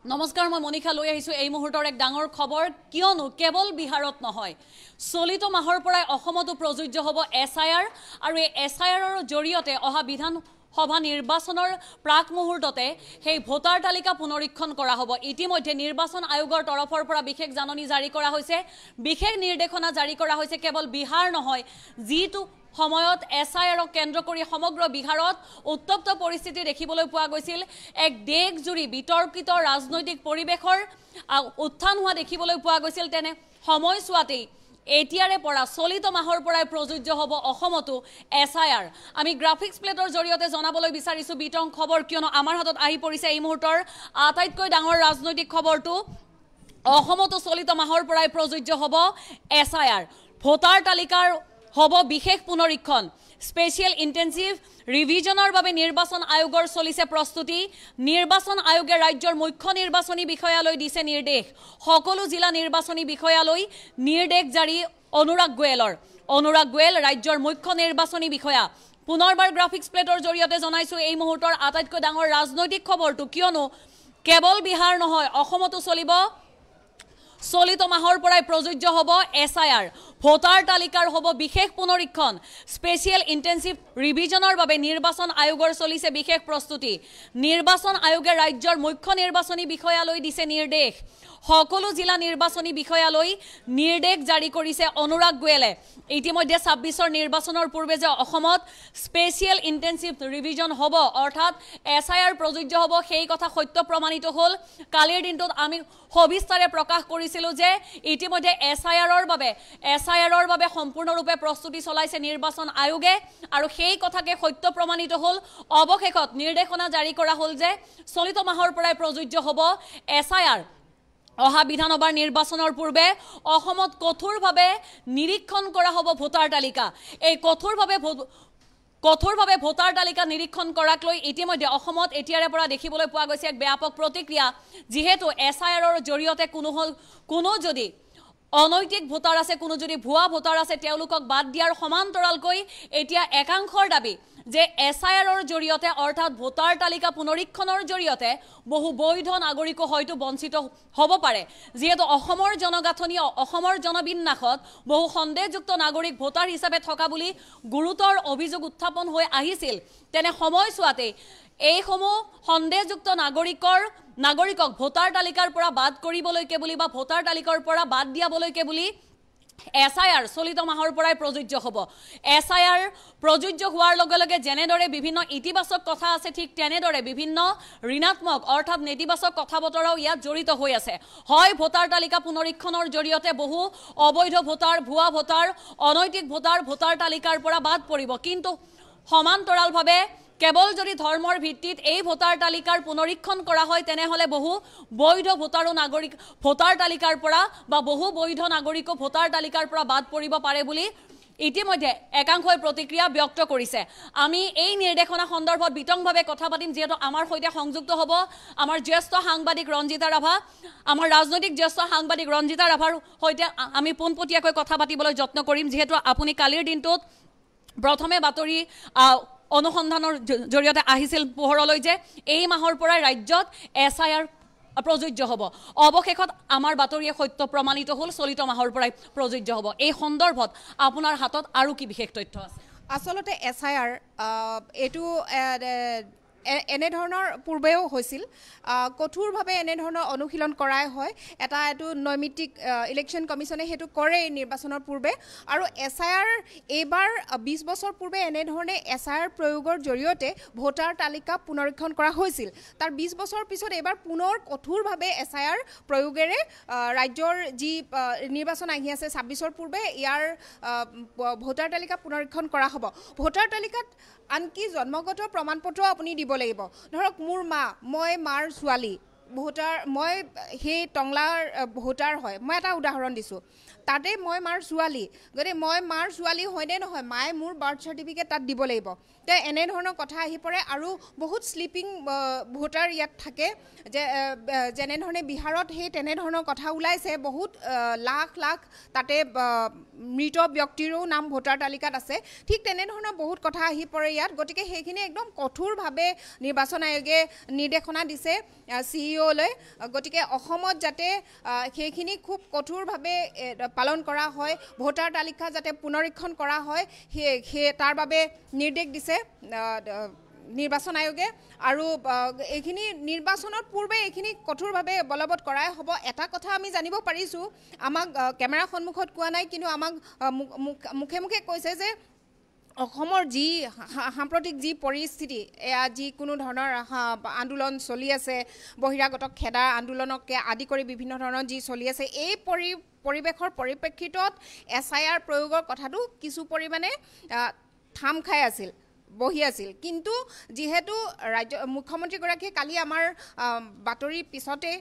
নমস্কাৰ মই মনিকা লৈ আহিছো এই মুহূৰ্তৰ এক ডাঙৰ খবৰ কিয়নো কেৱল বিহাৰত নহয় চলিত মাহৰ পৰাই অসমতো প্ৰযোজ্য হ'ব এছআইআৰ আৰু এই এছআইআৰৰ জৰিয়তে অহা বিধান সভা নিৰ্বাচনৰ প্ৰাক মুহূৰ্ততে সেই ভোটাৰ তালিকা পুনৰীক্ষণ কৰা হ'ব ইতিমধ্যে নিৰ্বাচন আয়োগৰ তৰফৰ পৰা বিশেষ জাননী জাৰি কৰা হৈছে বিশেষ নিৰ্দেশনা জাৰি কৰা হৈছে কেৱল বিহাৰ নহয় যিটো সময়ত এছআইআৰক কেন্দ্ৰ কৰি সমগ্ৰ বিহাৰত উত্তপ্ত পৰিস্থিতি দেখিবলৈ পোৱা গৈছিল এক দেশজুৰি বিতৰ্কিত ৰাজনৈতিক পৰিৱেশৰ উত্থান হোৱা দেখিবলৈ পোৱা গৈছিল তেনে সময়ছোৱাতেই এতিয়াৰে পৰা চলিত মাহৰ পৰাই প্ৰযোজ্য হ'ব অসমতো এছআইআৰ আমি গ্ৰাফিক্স প্লেটৰ জৰিয়তে জনাবলৈ বিচাৰিছো বিতং খবৰ কিয়নো আমাৰ হাতত আহি পৰিছে এই মুহূৰ্তৰ আটাইতকৈ ডাঙৰ ৰাজনৈতিক খবৰটো অসমতো চলিত মাহৰ পৰাই প্ৰযোজ্য হ'ব এছআইআৰ ভোটাৰ তালিকাৰ হ'ব বিশেষ পুনৰীক্ষণ স্পেশাল ইন্টেনসিভ ৰিভিজনৰ বাবে নিৰ্বাচন আয়োগৰ চলিছে প্ৰস্তুতি নিৰ্বাচন আয়োগে ৰাজ্যৰ মুখ্য নিৰ্বাচনী বিষয়ালৈ দিছে নিৰ্দেশ সকলো জিলা নিৰ্বাচনী বিষয়ালৈ নিৰ্দেশ জাৰি অনুৰাগ গোয়েল ৰাজ্যৰ মুখ্য নিৰ্বাচনী বিষয়া পুনৰবাৰ গ্ৰাফিক্স প্লেটৰ জৰিয়তে জনাইছো এই মুহূৰ্তৰ আটাইতকৈ ডাঙৰ ৰাজনৈতিক খবৰটো কিয়নো কেৱল বিহাৰ নহয় অসমতো চলিব চলিত মাহৰ পৰাই প্ৰযোজ্য হ'ব এছআইআৰ ভোটাৰ তালিকাৰ হ'ব বিশেষ পুনৰীক্ষণ স্পেশাল ইন্টেনসিভ ৰিভিজনৰ বাবে নিৰ্বাচন আয়োগৰ চলিছে বিশেষ প্ৰস্তুতি নিৰ্বাচন আয়োগে ৰাজ্যৰ মুখ্য নিৰ্বাচনী বিষয়ালৈ দিছে নিৰ্দেশ সকলো জিলা নিৰ্বাচনী বিষয়ালৈ নিৰ্দেশ জাৰি কৰিছে অনুৰাগ গোয়েলে ইতিমধ্যে ২৬ৰ নিৰ্বাচনৰ পূৰ্বে যে অসমত স্পেশাল ইন্টেনসিভ ৰিভিজন হ'ব অৰ্থাৎ এছআইআৰ প্ৰযোজ্য হ'ব সেই কথা সত্য প্ৰমাণিত হ'ল কালিৰ দিনটোত আমি সবিস্তাৰে প্ৰকাশ কৰিছিলো যে ইতিমধ্যে এছআইআৰৰ বাবে সম্পূৰ্ণৰূপে প্ৰস্তুতি চলাইছে নিৰ্বাচন আয়োগে আৰু সেই কথাকে সত্য প্ৰমাণিত হ'ল অৱশেষত নিৰ্দেশনা জাৰি কৰা হ'ল যে চলিত মাহৰ পৰাই প্ৰযোজ্য হ'ব এছআইআৰ অহা বিধানসভাৰ নিৰ্বাচনৰ পূৰ্বে অসমত কঠোৰভাৱে নিৰীক্ষণ কৰা হ'ব ভোটাৰ তালিকা এই কঠোৰভাৱে ভোটাৰ তালিকা নিৰীক্ষণ কৰাক লৈ ইতিমধ্যে অসমত এতিয়াৰে পৰা দেখিবলৈ পোৱা গৈছে এক ব্যাপক প্ৰতিক্ৰিয়া যিহেতু এছআইআৰৰ জৰিয়তে কোনো যদি অনৈতিক ভোটাৰ আছে কোনো যদি ভুৱা ভোটাৰ আছে তেওঁলোকক বাদ দিয়াৰ সমান্তৰালকৈ এতিয়া একাংশৰ দাবী যে এছআইআৰৰ জৰিয়তে অৰ্থাৎ ভোটাৰ তালিকা পুনৰীক্ষণৰ জৰিয়তে বহু বৈধ নাগৰিকো হয়তো বঞ্চিত হ'ব পাৰে যিহেতু অসমৰ জনগাঁথনি অসমৰ জনবিন্যাসত বহু সন্দেহযুক্ত নাগৰিক ভোটাৰ হিচাপে থকা বুলি গুৰুতৰ অভিযোগ উত্থাপন হৈ আহিছিল তেনে সময়ছোৱাতে এইসমূহ সন্দেহযুক্ত নাগৰিকক ভোটাৰ তালিকাৰ পৰা বাদ কৰিবলৈকে বুলি বা ভোটাৰ তালিকাৰ পৰা বাদ দিয়াবলৈকে বুলি এছআইআৰ চলিত মাহৰ পৰাই প্ৰযোজ্য হ'ব এছআইআৰ প্ৰযোজ্য হোৱাৰ লগে লগে যেনেদৰে বিভিন্ন ইতিবাচক কথা আছে ঠিক তেনেদৰে বিভিন্ন ঋণাত্মক অৰ্থাৎ নেতিবাচক কথা বতৰাও ইয়াত জড়িত হৈ আছে হয় ভোটাৰ তালিকা পুনৰীক্ষণৰ জৰিয়তে বহু অবৈধ ভোটাৰ ভুৱা ভোটাৰ অনৈতিক ভোটাৰ তালিকাৰ পৰা বাদ পৰিব কিন্তু সমান্তৰালভাৱে কেৱল যদি ধৰ্মৰ ভিত্তিত এই ভোটাৰ তালিকাৰ পুনৰীক্ষণ কৰা হয় তেনেহলে বহু বৈধ ভোটাৰ তালিকাৰ পৰা বা বহু বৈধ নাগৰিকো ভোটাৰ তালিকাৰ পৰা বাদ পৰিব পাৰে বুলি ইতিমধ্যে একাংশই প্ৰতিক্ৰিয়া ব্যক্ত কৰিছে আমি এই নিৰ্দেশনা সন্দৰ্ভত বিতংভাৱে কথা পাতিম যেহেতু আমাৰ সৈতে সংযুক্ত হ'ব আমাৰ জ্যেষ্ঠ সাংবাদিক ৰঞ্জিতা ৰাভা আমাৰ ৰাজনৈতিক জ্যেষ্ঠ সাংবাদিক ৰঞ্জিতা ৰাভাৰ সৈতে আমি পোনপটীয়াকৈ কথা পাতিবলৈ যত্ন কৰিম যেহেতু আপুনি কালিৰ দিনটোত প্ৰথমে বাতৰি অনুসন্ধানৰ জৰিয়তে আহিছিল পোহৰলৈ যে এই মাহৰ পৰা ৰাজ্যত এছআইআৰ প্ৰযোজ্য হ'ব অৱশেষত আমাৰ বাতৰিয়ে সত্য প্ৰমাণিত হ'ল চলিত মাহৰ পৰাই প্ৰযোজ্য হ'ব এই সন্দৰ্ভত আপোনাৰ হাতত আৰু কি বিশেষ তথ্য আছে আচলতে এছআইআৰ এইটো এনেধৰণৰ পূৰ্বেও হৈছিল কঠোৰভাৱে এনেধৰণৰ অনুশীলন কৰাই হয় এইটো নৈমিত্তিক ইলেকশ্যন কমিশ্যনে সেইটো কৰে নিৰ্বাচনৰ পূৰ্বে আৰু এছআইআৰ এইবাৰ ২০ বছৰ পূৰ্বে এনেধৰণে এছআইআৰ প্ৰয়োগৰ জৰিয়তে ভোটাৰ তালিকা পুনৰীক্ষণ কৰা হৈছিল তাৰ ২০ বছৰ পিছত এইবাৰ পুনৰ কঠোৰভাৱে এছআইআৰ প্ৰয়োগেৰে ৰাজ্যৰ যি নিৰ্বাচন আহি আছে ২৬ৰ পূৰ্বে ইয়াৰ ভোটাৰ তালিকা পুনৰীক্ষণ কৰা হ'ব ভোটাৰ তালিকাত আনকি জন্মগত প্ৰমাণপত্ৰ আপুনি দিব লাগিব ধৰক মোৰ মই মাৰ ছোৱালী ভোটাৰ মই সেই টংলাৰ ভোটাৰ হয় মই এটা উদাহৰণ দিছোঁ তাতে মই মাৰ ছোৱালী গতিকে মই মাৰ ছোৱালী হয়নে নহয় মায়ে মোৰ বাৰ্থ চাৰ্টিফিকেট তাত দিব লাগিব তে এনেধৰণৰ কথা আহি পৰে আৰু বহুত স্লিপিং ভোটাৰ ইয়াত থাকে যে যেনেধৰণে বিহাৰত সেই তেনেধৰণৰ কথা ওলাইছে বহুত লাখ লাখ তাতে মৃত ব্যক্তিৰো নাম ভোটাৰ তালিকাত আছে ঠিক তেনেধৰণৰ বহুত কথা আহি পৰে ইয়াত গতিকে সেইখিনি একদম কঠোৰভাৱে নিৰ্বাচন আয়োগে নিৰ্দেশনা দিছে CEOলৈ গতিকে অসমত যাতে সেইখিনি খুব কঠোৰভাৱে পালন কৰা হয় ভোটাৰ তালিকা যাতে পুনৰীক্ষণ কৰা হয় সেই তাৰ বাবে নিৰ্দেশ দিছে নিৰ্বাচন আয়োগে আৰু এইখিনি নিৰ্বাচনৰ পূৰ্বে এইখিনি কঠোৰভাৱে বলবৎ কৰাই হ'ব এটা কথা আমি জানিব পাৰিছোঁ আমাক কেমেৰা সন্মুখত কোৱা নাই কিন্তু আমাক মুখে মুখে কৈছে যে অসমৰ যি সাম্প্ৰতিক যি পৰিস্থিতি এয়া যিকোনো ধৰণৰ আন্দোলন চলি আছে বহিৰাগত খেদা আন্দোলনকে আদি কৰি বিভিন্ন ধৰণৰ যি চলি আছে এই পৰিৱেশৰ পৰিপ্ৰেক্ষিতত SIR প্ৰয়োগৰ কথাটো কিছু পৰিমাণে থাম খাই আছিল বহি আছিল কিন্তু যেহেতু ৰাজ্য মুখ্যমন্ত্ৰীগৰাকীয়ে কালি আমাৰ বাতৰি পিছতে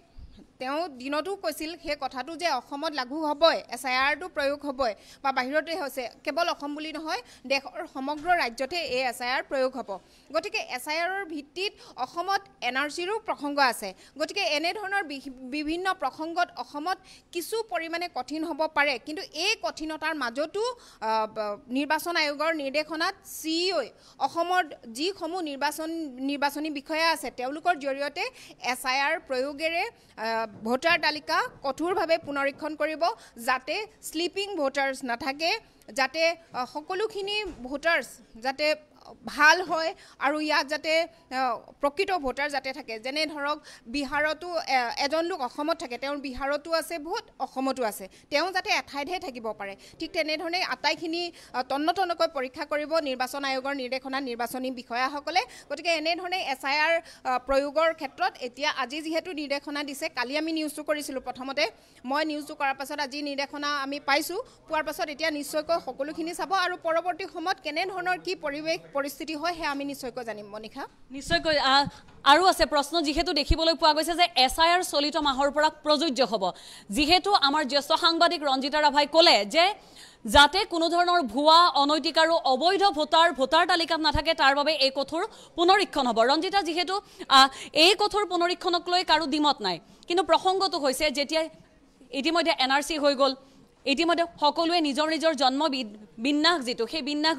তেওঁ দিনতো কৈছিল সেই কথাটো যে অসমত লাগু হ'বই SIRটো প্ৰয়োগ হ'বই বা বাহিৰতে হৈছে কেৱল অসম বুলি নহয় দেশৰ সমগ্ৰ ৰাজ্যতে এই SIR প্ৰয়োগ হ'ব গতিকে SIRৰ ভিত্তিত অসমত NRCৰো প্ৰসংগ আছে গতিকে এনে ধৰণৰ বিভিন্ন প্ৰসংগত অসমত কিছু পৰিমাণে কঠিন হ'ব পাৰে কিন্তু এই কঠিনতাৰ মাজতো নিৰ্বাচন আয়োগৰ নিৰ্দেশনাত CEOই অসমৰ যিসমূহ নিৰ্বাচনী বিষয়া আছে তেওঁলোকৰ জৰিয়তে SIR প্ৰয়োগেৰে ভোটাৰ তালিকা কঠোৰভাৱে পুনৰীক্ষণ কৰিব যাতে স্লিপিং ভোটাৰ্ছ নাথাকে যাতে সকলোখিনি ভোটাৰ্ছ যাতে ভাল হয় আৰু ইয়াত যাতে প্ৰকৃত ভোটাৰ যাতে থাকে যেনে ধৰক বিহাৰতো এজন লোক অসমত থাকে তেওঁৰ বিহাৰতো আছে ভোট অসমতো আছে তেওঁ যাতে এঠাইতহে থাকিব পাৰে ঠিক তেনেধৰণে আটাইখিনি তন্নতন্নকৈ পৰীক্ষা কৰিব নিৰ্বাচন আয়োগৰ নিৰ্দেশনা নিৰ্বাচনী বিষয়াসকলে গতিকে এনেধৰণে SIR প্ৰয়োগৰ ক্ষেত্ৰত এতিয়া আজি যিহেতু নিৰ্দেশনা দিছে কালি আমি নিউজটো কৰিছিলোঁ প্ৰথমতে মই নিউজটো কৰাৰ পাছত আজি নিৰ্দেশনা আমি পাইছোঁ পোৱাৰ পাছত এতিয়া নিশ্চয়কৈ সকলোখিনি চাব আৰু পৰৱৰ্তী সময়ত কেনেধৰণৰ কি পৰিস্থিতি হয় হে আমি নিশ্চয়কৈ জানিম মনিকা নিশ্চয়কৈ আৰু আছে প্ৰশ্ন যেহেতু দেখিবলৈ পোৱা গৈছে যে SIR চলিত মাহৰ পৰা প্ৰযোজ্য হ'ব যেহেতু আমাৰ জ্যেষ্ঠ সাংবাদিক ৰঞ্জিতা ৰাভাই ক'লে যে যাতে কোনো ধৰণৰ ভুৱা অনৈতিক আৰু অবৈধ ভোটাৰ তালিকাত নাথাকে তাৰ বাবে এই কঠোৰ পুনৰীক্ষণ হ'ব ৰঞ্জিতা যেহেতু এই কঠোৰ পুনৰীক্ষণক লৈ কাৰো দ্বিমত নাই কিন্তু প্ৰসংগটো হৈছে যেতিয়া ইতিমধ্যে NRC হৈ গ'ল ইতিমধ্যে সকলোৱে নিজৰ জন্ম বিন্যাস যিটো সেই বিন্যাস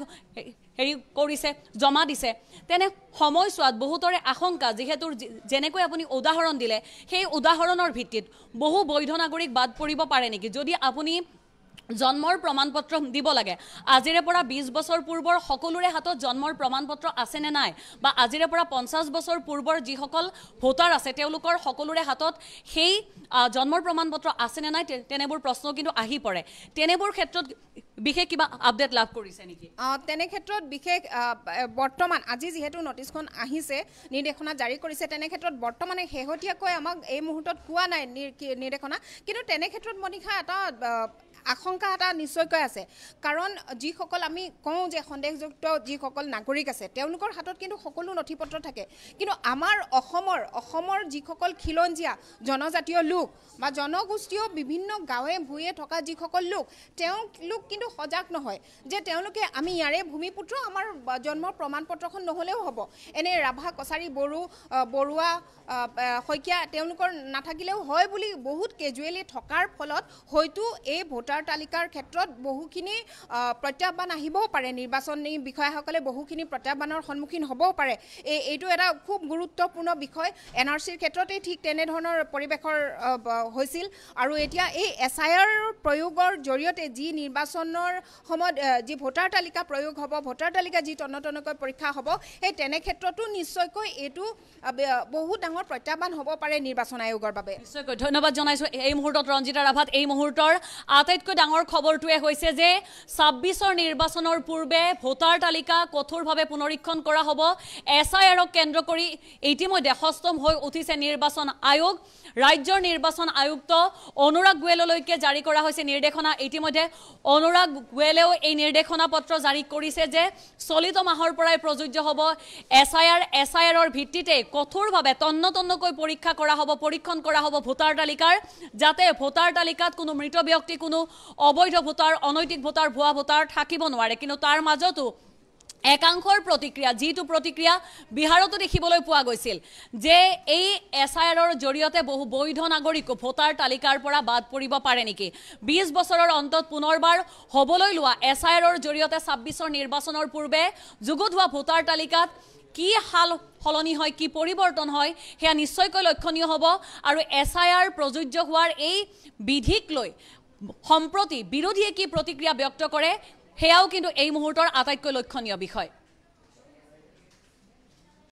হেৰি কৰিছে জমা দিছে তেনে সময়ছোৱাত বহুতৰে আশংকা যেহেতু যেনেকৈ আপুনি উদাহৰণ দিলে সেই উদাহৰণৰ ভিত্তিত বহু বৈধ নাগৰিক বাদ পৰিব পাৰে নেকি যদি আপুনি জন্মৰ প্ৰমাণপত্ৰ দিব লাগে আজিৰে পৰা 20 বছৰ পূৰ্বৰ সকলোৰে হাতত জন্মৰ প্ৰমাণপত্ৰ আছে নে নাই বা আজিৰে পৰা 50 বছৰ পূৰ্বৰ যিসকল ভোটাৰ আছে তেওঁলোকৰ সকলোৰে হাতত সেই জন্মৰ প্ৰমাণপত্ৰ আছে নে নাই তেনেবোৰ প্ৰশ্ন কিন্তু আহি পৰে তেনেবোৰ ক্ষেত্ৰত বিশেষ কিবা আপডেট লাভ কৰিছে নেকি তেনে ক্ষেত্ৰত বিশেষ বৰ্তমান আজি যেহেতু নটিছখন আহিছে নিৰ্দেশনা জাৰি কৰিছে তেনে ক্ষেত্ৰত বৰ্তমানে শেহতীয়াকৈ আমাক এই মুহূৰ্তত কোৱা নাই নিৰ্দেশনা কিন্তু তেনে ক্ষেত্ৰত মনিষা এটা আশংকা এটা নিশ্চয়কৈ আছে কাৰণ যিসকল আমি কওঁ যে সন্দেহযুক্ত যিসকল নাগৰিক আছে তেওঁলোকৰ হাতত কিন্তু সকলো নথিপত্ৰ থাকে কিন্তু আমাৰ অসমৰ যিসকল খিলঞ্জীয়া জনজাতীয় লোক বা জনগোষ্ঠীয় বিভিন্ন গাঁৱে ভূঞে থকা যিসকল লোক তেওঁলোক কিন্তু সজাগ নহয় যে তেওঁলোকে আমি ইয়াৰে ভূমিপুত্ৰ আমাৰ জন্মৰ প্ৰমাণপত্ৰখন নহ'লেও হ'ব এনে ৰাভা কছাৰী বৰুৱা শইকীয়া তেওঁলোকৰ নাথাকিলেও হয় বুলি বহুত কেজুৱেলি থকাৰ ফলত হয়তো এই ভোটাৰ তালিকাৰ ক্ষেত্ৰত বহুখিনি প্ৰত্যাহ্বান আহিবও পাৰে নিৰ্বাচনী বিষয়াসকলে বহুখিনি প্ৰত্যাহ্বানৰ সন্মুখীন হ'বও পাৰে এইটো এটা খুব গুৰুত্বপূৰ্ণ বিষয় NRCৰ ক্ষেত্ৰতে ঠিক তেনেধৰণৰ পৰিৱেশৰ হৈছিল আৰু এতিয়া এই SIR প্ৰয়োগৰ জৰিয়তে যি নিৰ্বাচনৰ সময়ত যি ভোটাৰ তালিকা প্ৰয়োগ হ'ব ভোটাৰ তালিকা যি তন্নতন্নকৈ পৰীক্ষা হ'ব সেই তেনে ক্ষেত্ৰতো নিশ্চয়কৈ এইটো বহুত ডাঙৰ প্ৰত্যাহ্বান হ'ব পাৰে নিৰ্বাচন আয়োগৰ বাবে নিশ্চয়কৈ ধন্যবাদ জনাইছোঁ এই মুহূৰ্তত ৰঞ্জিতা ৰাভাত এই মুহূৰ্তৰ আটাইতকৈ ডাঙৰ খবৰটোৱে হৈছে যে 26ৰ নিৰ্বাচনৰ পূৰ্বে ভোটাৰ তালিকা কঠোৰভাৱে পুনৰীক্ষণ কৰা হ'ব SIRক কেন্দ্ৰ কৰি ইতিমধ্যে সষ্টম হৈ উঠিছে নিৰ্বাচন আয়োগ ৰাজ্যৰ নিৰ্বাচন আয়ুক্ত অনুৰাগ গোৱেললৈকে জাৰি কৰা হৈছে নিৰ্দেশনা ইতিমধ্যে অনুৰাগ গোৱেলেও এই নিৰ্দেশনা পত্ৰ জাৰি কৰিছে যে চলিত মাহৰ পৰাই প্ৰযোজ্য হ'ব SIRৰ ভিত্তিতে কঠোৰভাৱে তন্নতন্নকৈ পৰীক্ষণ কৰা হ'ব ভোটাৰ তালিকাৰ যাতে ভোটাৰ তালিকাত কোনো মৃত ব্যক্তি কোনো অবৈধ ভোটাৰ অনৈতিক ভোটাৰ ভুৱা ভোটাৰ থাকিব নোৱাৰে কিন্তু তাৰ মাজতো একাংশৰ প্ৰতিক্ৰিয়া যিটো প্ৰতিক্ৰিয়া বিহাৰতো দেখিবলৈ পোৱা গৈছিল যে এই SIRৰ জৰিয়তে বহু বৈধ নাগৰিক ভোটাৰ তালিকাৰ পৰা বাদ পৰিব পাৰে নেকি 20 বছৰৰ অন্তত পুনৰবাৰ হ'বলৈ লোৱা SIRৰ জৰিয়তে 26ৰ নিৰ্বাচনৰ পূৰ্বে যুগুত হোৱা ভোটাৰ তালিকাত কি হাল সলনি হয় কি পৰিৱৰ্তন হয় সেয়া নিশ্চয়কৈ লক্ষণীয় হ'ব আৰু SIR প্ৰযোজ্য হোৱাৰ এই বিধিক লৈ সম্প্ৰতি বিৰোধীয়ে কি প্ৰতিক্ৰিয়া ব্যক্ত কৰে সেয়াও কিন্তু এই মুহূৰ্তৰ আটাইতকৈ লক্ষণীয় বিষয়